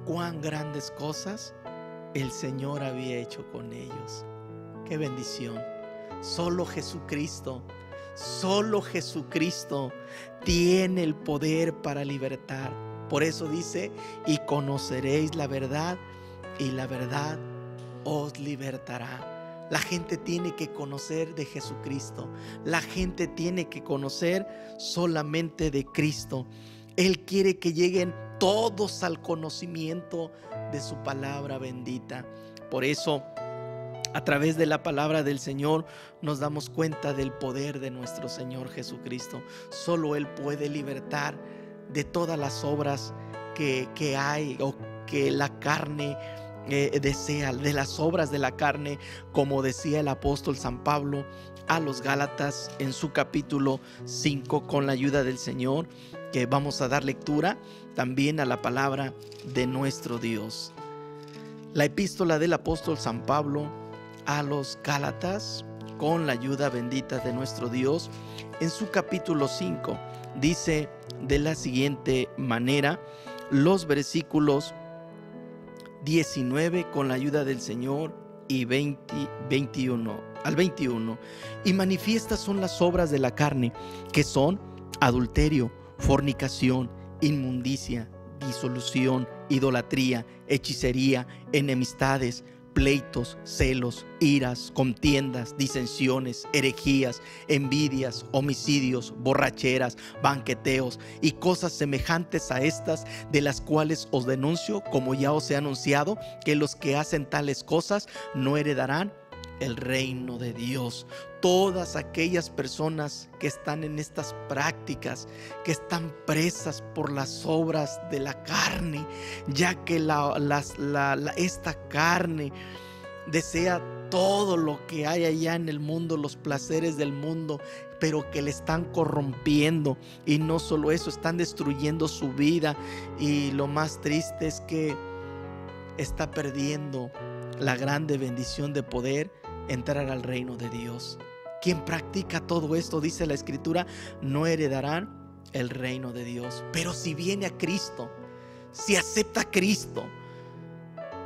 cuán grandes cosas el Señor había hecho con ellos. Qué bendición. Solo Jesucristo tiene el poder para libertar. Por eso dice: y conoceréis la verdad, y la verdad os libertará. La gente tiene que conocer de Jesucristo. La gente tiene que conocer solamente de Cristo. Él quiere que lleguen todos al conocimiento de su palabra bendita. Por eso, a través de la palabra del Señor, nos damos cuenta del poder de nuestro Señor Jesucristo. Solo Él puede libertar de todas las obras que hay o que la carne desea, de las obras de la carne, como decía el apóstol San Pablo a los Gálatas en su capítulo 5, con la ayuda del Señor, que vamos a dar lectura también a la palabra de nuestro Dios. La epístola del apóstol San Pablo a los Gálatas, con la ayuda bendita de nuestro Dios, en su capítulo 5, dice de la siguiente manera los versículos 19, con la ayuda del Señor, y 21 al 21. Y manifiestas son las obras de la carne, que son adulterio, fornicación, inmundicia, disolución, idolatría, hechicería, enemistades, pleitos, celos, iras, contiendas, disensiones, herejías, envidias, homicidios, borracheras, banqueteos y cosas semejantes a estas, de las cuales os denuncio, como ya os he anunciado, que los que hacen tales cosas no heredarán el reino de Dios. Todas aquellas personas que están en estas prácticas, que están presas por las obras de la carne, ya que esta carne desea todo lo que hay allá en el mundo, los placeres del mundo, pero que le están corrompiendo. Y no solo eso, están destruyendo su vida, y lo más triste es que está perdiendo la grande bendición de poder entrar al reino de Dios. Quien practica todo esto, dice la Escritura, no heredarán el reino de Dios. Pero si viene a Cristo, si acepta a Cristo,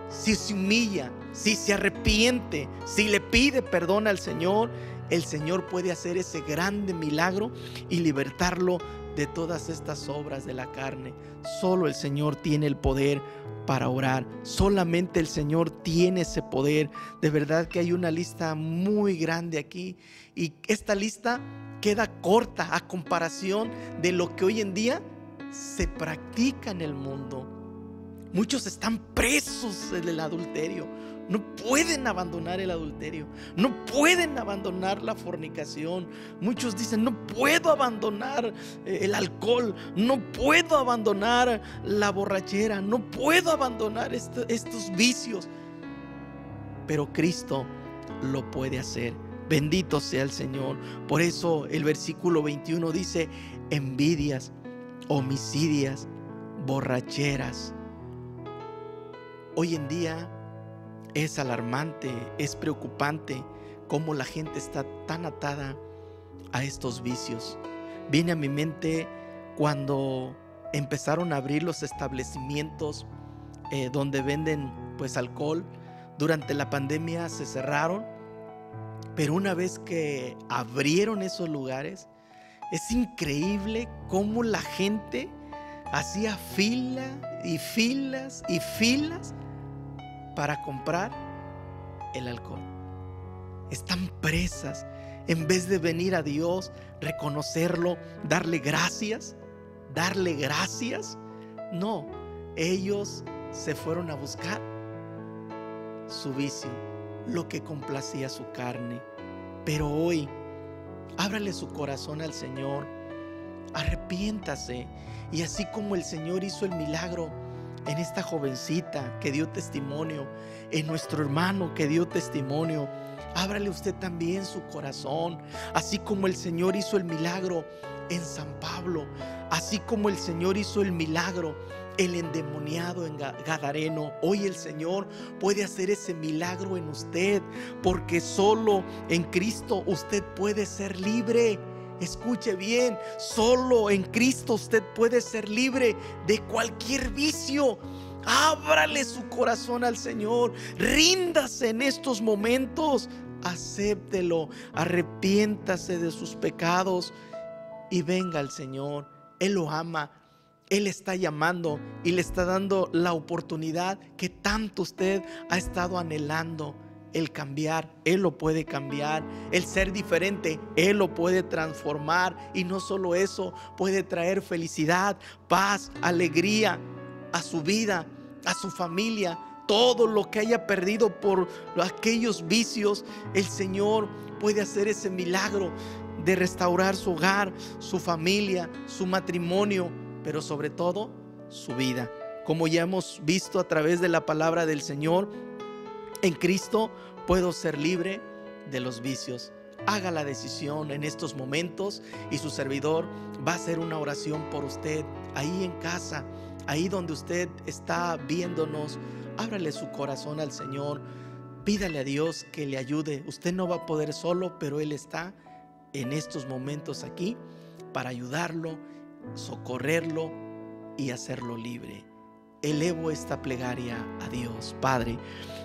si se humilla, si se arrepiente, si le pide perdón al Señor, el Señor puede hacer ese grande milagro y libertarlo de todas estas obras de la carne. Solo el Señor tiene el poder para orar. Solamente el Señor tiene ese poder. De verdad que hay una lista muy grande aquí, y esta lista queda corta a comparación de lo que hoy en día se practica en el mundo. Muchos están presos del adulterio. No pueden abandonar el adulterio, no pueden abandonar la fornicación. Muchos dicen: no puedo abandonar el alcohol, no puedo abandonar la borrachera, no puedo abandonar estos vicios. Pero Cristo lo puede hacer. Bendito sea el Señor. Por eso el versículo 21 dice: envidias, homicidias, borracheras. Hoy en día es alarmante, es preocupante cómo la gente está tan atada a estos vicios. Viene a mi mente cuando empezaron a abrir los establecimientos donde venden pues alcohol. Durante la pandemia se cerraron, pero una vez que abrieron esos lugares, es increíble cómo la gente hacía fila y filas y filas para comprar el alcohol. Están presas. En vez de venir a Dios, reconocerlo, darle gracias, no, ellos se fueron a buscar su vicio, lo que complacía su carne. Pero hoy, ábrale su corazón al Señor, arrepiéntase, y así como el Señor hizo el milagro en esta jovencita que dio testimonio, en nuestro hermano que dio testimonio, ábrale usted también su corazón, así como el Señor hizo el milagro en San Pablo, así como el Señor hizo el milagro el endemoniado en Gadareno. Hoy el Señor puede hacer ese milagro en usted, porque solo en Cristo usted puede ser libre. Escuche bien, solo en Cristo usted puede ser libre de cualquier vicio. Ábrale su corazón al Señor, ríndase en estos momentos, acéptelo, arrepiéntase de sus pecados y venga al Señor. Él lo ama, Él está llamando y le está dando la oportunidad que tanto usted ha estado anhelando. El cambiar, Él lo puede cambiar. El ser diferente, Él lo puede transformar. Y no solo eso, puede traer felicidad, paz, alegría a su vida, a su familia. Todo lo que haya perdido por aquellos vicios, el Señor puede hacer ese milagro de restaurar su hogar, su familia, su matrimonio, pero sobre todo su vida. Como ya hemos visto a través de la palabra del Señor, en Cristo puedo ser libre de los vicios. Haga la decisión en estos momentos y su servidor va a hacer una oración por usted ahí en casa, ahí donde usted está viéndonos. Ábrale su corazón al Señor, pídale a Dios que le ayude. Usted no va a poder solo, pero Él está en estos momentos aquí para ayudarlo, socorrerlo y hacerlo libre. Elevo esta plegaria a Dios. Padre,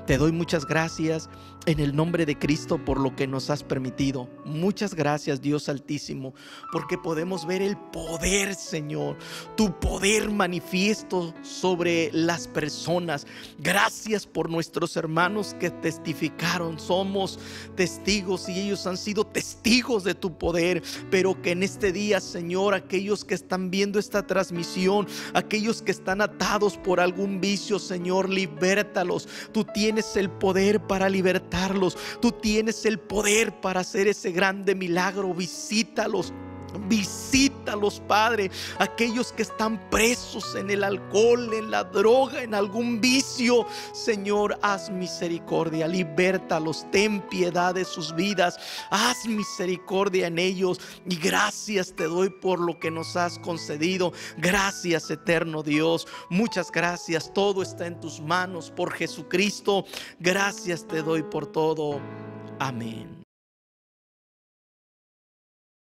te doy muchas gracias en el nombre de Cristo por lo que nos has permitido. Muchas gracias, Dios Altísimo, porque podemos ver el poder, Señor, tu poder manifiesto sobre las personas. Gracias por nuestros hermanos que testificaron. Somos testigos y ellos han sido testigos de tu poder, pero que en este día, Señor, aquellos que están viendo esta transmisión, aquellos que están atados por algún vicio, Señor, libértalos. Tú tienes el poder para libertarlos. Tú tienes el poder para hacer ese grande milagro. Visítalos. Visítalos, Padre, aquellos que están presos en el alcohol, en la droga, en algún vicio. Señor, haz misericordia, libértalos, ten piedad de sus vidas, haz misericordia en ellos. Y gracias te doy por lo que nos has concedido. Gracias, eterno Dios, muchas gracias. Todo está en tus manos por Jesucristo. Gracias te doy por todo. Amén.